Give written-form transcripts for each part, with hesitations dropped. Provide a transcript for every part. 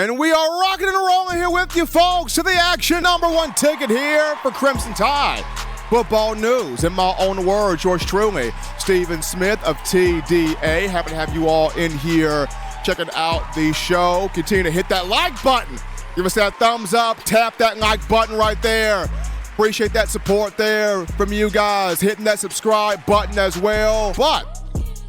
And we are rocking and rolling here with you folks to the action. Number one ticket here for Crimson Tide football news. In my own words, yours truly, Stephen Smith of TDA. Happy to have you all in here checking out the show. Continue to hit that like button. Give us that thumbs up. Tap that like button right there. Appreciate that support there from you guys. Hitting that subscribe button as well. But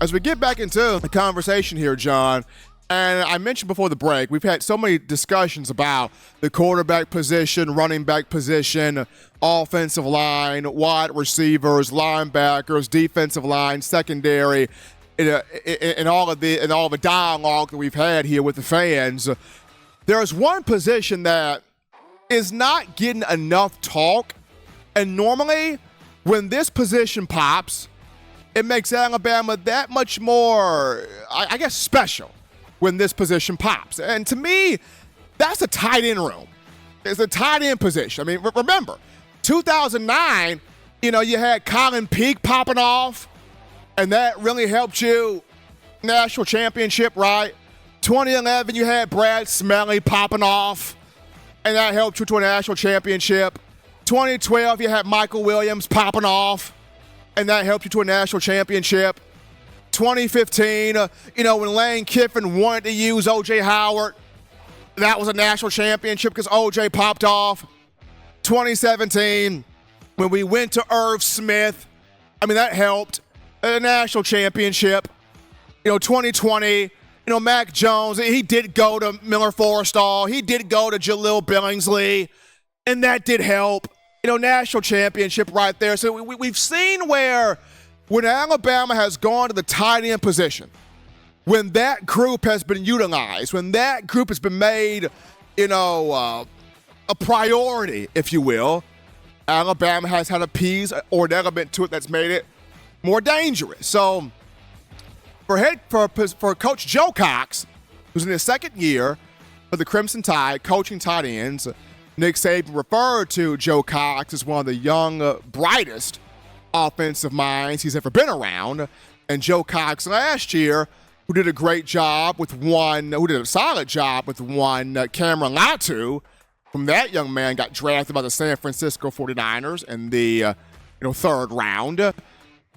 as we get back into the conversation here, John, and I mentioned before the break, we've had so many discussions about the quarterback position, running back position, offensive line, wide receivers, linebackers, defensive line, secondary, in all of the dialogue that we've had here with the fans. There's one position that is not getting enough talk, and normally when this position pops, it makes Alabama that much more, I guess, special when this position pops. And to me, that's a tight end room. It's a tight end position. I mean, remember, 2009, you had Colin Peak popping off, and that really helped you national championship, right? 2011, you had Brad Smelly popping off, and that helped you to a national championship. 2012, you had Michael Williams popping off, and that helped you to a national championship. 2015, when Lane Kiffin wanted to use O.J. Howard, that was a national championship because O.J. popped off. 2017, when we went to Irv Smith, that helped a national championship. 2020, Mac Jones, he did go to Miller Forrestall. He did go to Jaleel Billingsley, and that did help. National championship right there. So we've seen where when Alabama has gone to the tight end position, when that group has been utilized, when that group has been made, a priority, if you will, Alabama has had a piece or an element to it that's made it more dangerous. So for Coach Joe Cox, who's in his second year for the Crimson Tide, coaching tight ends, Nick Saban referred to Joe Cox as one of the young, brightest offensive minds he's ever been around. And Joe Cox last year, who did a solid job with one Cameron Latu, from that young man got drafted by the San Francisco 49ers in the third round.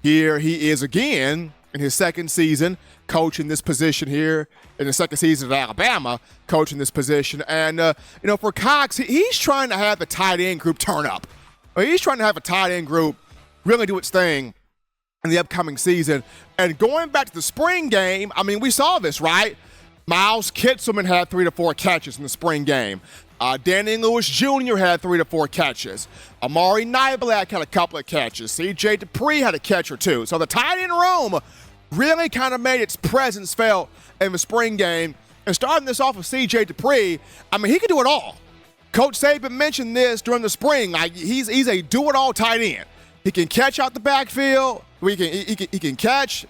Here he is again in his second season coaching this position here, in the second season of Alabama coaching this position. And, for Cox, he's trying to have the tight end group turn up. He's trying to have a tight end group really do its thing in the upcoming season. And going back to the spring game, we saw this, right? Miles Kitselman had 3 to 4 catches in the spring game. Danny Lewis Jr. had 3 to 4 catches. Amari Niblack had a couple of catches. C.J. Dupree had a catch or two. So the tight end room really kind of made its presence felt in the spring game. And starting this off with C.J. Dupree, he can do it all. Coach Saban mentioned this during the spring. He's a do-it-all tight end. He can catch out the backfield. He can catch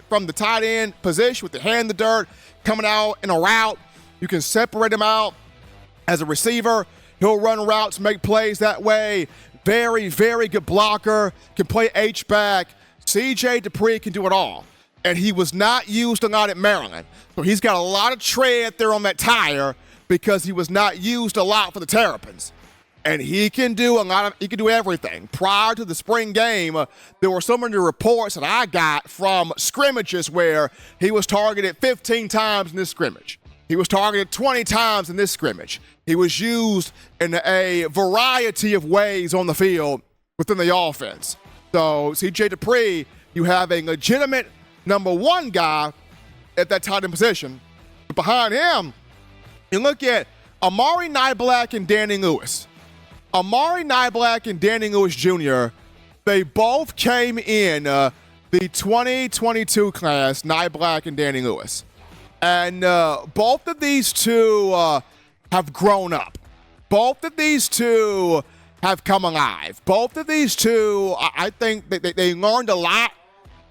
from the tight end position with the hand in the dirt, coming out in a route. You can separate him out as a receiver. He'll run routes, make plays that way. Very, very good blocker. Can play H-back. C.J. Dupree can do it all. And he was not used a lot at Maryland. So he's got a lot of tread there on that tire because he was not used a lot for the Terrapins. And he can do everything. Prior to the spring game, there were so many reports that I got from scrimmages where he was targeted 15 times in this scrimmage. He was targeted 20 times in this scrimmage. He was used in a variety of ways on the field within the offense. So C.J. Dupree, you have a legitimate number one guy at that tight end position. But behind him, you look at Amari Niblack and Danny Lewis. Amari Niblack and Danny Lewis Jr., they both came in the 2022 class, Niblack and Danny Lewis. And both of these two have grown up. Both of these two have come alive. Both of these two, I think they learned a lot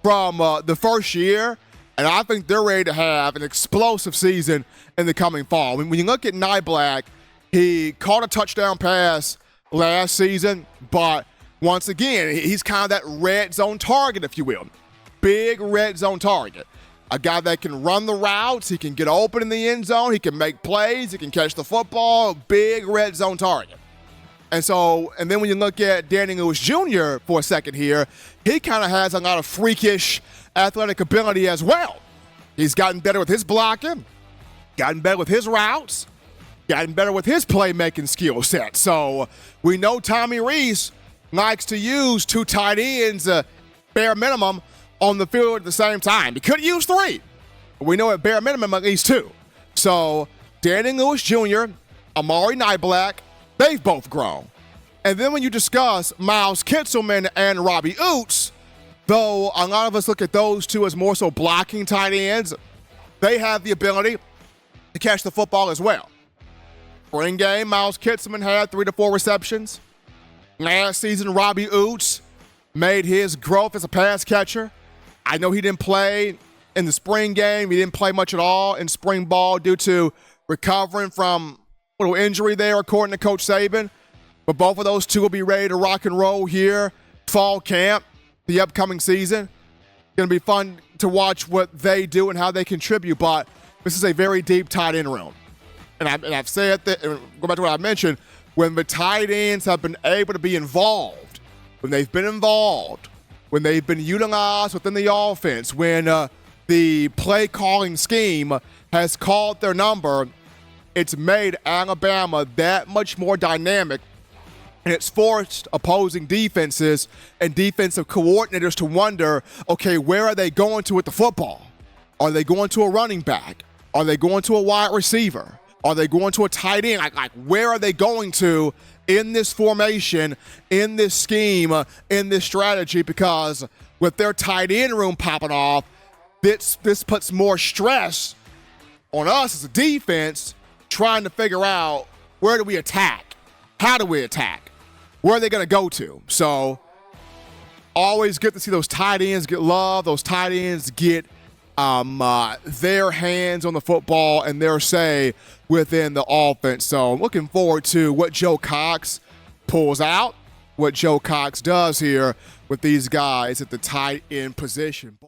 from the first year, and I think they're ready to have an explosive season in the coming fall. When you look at Niblack, he caught a touchdown pass last season, but once again, he's kind of that red zone target, if you will. Big red zone target. a guy that can run the routes, he can get open in the end zone, he can make plays, he can catch the football, big red zone target. And then when you look at Danny Lewis Jr. for a second here, he kind of has a lot of freakish athletic ability as well. He's gotten better with his blocking, gotten better with his routes, gotten better with his playmaking skill set. So we know Tommy Rees likes to use 2 tight ends, bare minimum, on the field at the same time. He could use 3, but we know at bare minimum at least 2. So Danny Lewis Jr., Amari Niblack, they've both grown. And then when you discuss Miles Kitselman and Robbie Oots, though a lot of us look at those two as more so blocking tight ends, they have the ability to catch the football as well. Spring game, Miles Kitselman had 3 to 4 receptions. Last season, Robbie Oots made his growth as a pass catcher. I know he didn't play in the spring game. He didn't play much at all in spring ball due to recovering from a little injury there, according to Coach Saban. But both of those two will be ready to rock and roll here, fall camp, the upcoming season. Going to be fun to watch what they do and how they contribute. But this is a very deep tight end room. And I've said that, and go back to what I mentioned, when the tight ends have been able to be involved, when they've been utilized within the offense, when the play calling scheme has called their number, it's made Alabama that much more dynamic, and it's forced opposing defenses and defensive coordinators to wonder, okay, where are they going to with the football? Are they going to a running back? Are they going to a wide receiver? Are they going to a tight end? Like where are they going to in this formation, in this scheme, in this strategy? Because with their tight end room popping off, this puts more stress on us as a defense trying to figure out where do we attack? How do we attack? Where are they going to go to? So always good to see those tight ends get love, those tight ends get their hands on the football and their say within the offense. So I'm looking forward to what Joe Cox pulls out, what Joe Cox does here with these guys at the tight end position.